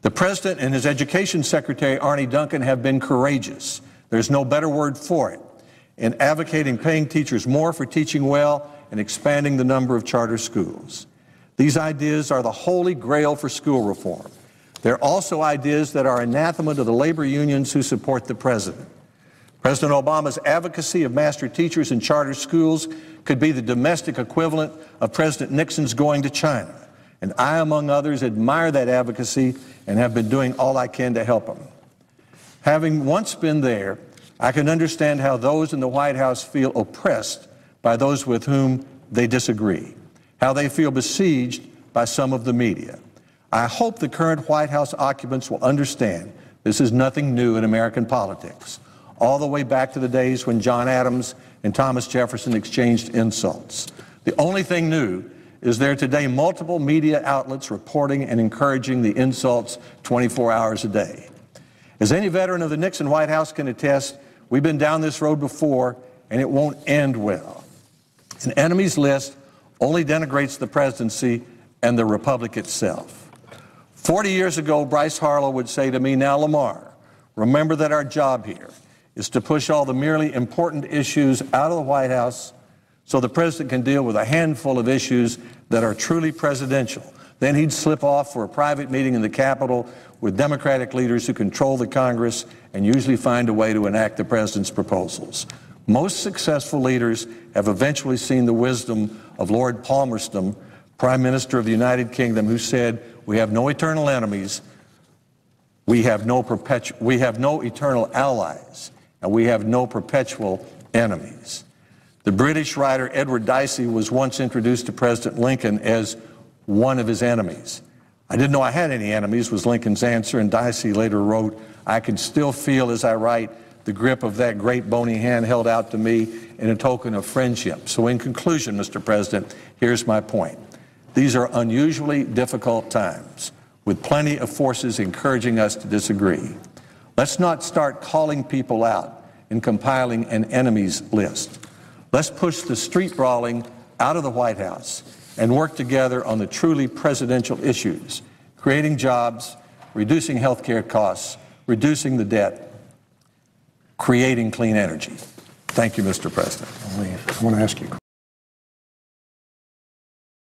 The President and his Education Secretary, Arne Duncan, have been courageous. There's no better word for it, in advocating paying teachers more for teaching well and expanding the number of charter schools. These ideas are the holy grail for school reform. They're also ideas that are anathema to the labor unions who support the President. President Obama's advocacy of master teachers in charter schools could be the domestic equivalent of President Nixon's going to China. And I, among others, admire that advocacy and have been doing all I can to help him. Having once been there, I can understand how those in the White House feel oppressed by those with whom they disagree, how they feel besieged by some of the media. I hope the current White House occupants will understand this is nothing new in American politics, all the way back to the days when John Adams and Thomas Jefferson exchanged insults. The only thing new is there are today multiple media outlets reporting and encouraging the insults 24 hours a day. As any veteran of the Nixon White House can attest, we've been down this road before, and it won't end well. An enemies list only denigrates the presidency and the republic itself. 40 years ago, Bryce Harlow would say to me, "Now, Lamar, remember that our job here is to push all the merely important issues out of the White House so the president can deal with a handful of issues that are truly presidential." Then he'd slip off for a private meeting in the Capitol with Democratic leaders who control the Congress and usually find a way to enact the president's proposals. Most successful leaders have eventually seen the wisdom of Lord Palmerston, Prime Minister of the United Kingdom, who said, "We have no eternal enemies, we have no eternal allies, and we have no perpetual enemies." The British writer Edward Dicey was once introduced to President Lincoln as one of his enemies. "I didn't know I had any enemies," was Lincoln's answer, and Dicey later wrote, "I can still feel as I write the grip of that great bony hand held out to me in a token of friendship." So in conclusion, Mr. President, here's my point. These are unusually difficult times, with plenty of forces encouraging us to disagree. Let's not start calling people out and compiling an enemies list. Let's push the street brawling out of the White House and work together on the truly presidential issues: creating jobs, reducing health care costs, reducing the debt, creating clean energy. Thank you, Mr. President. I want to ask you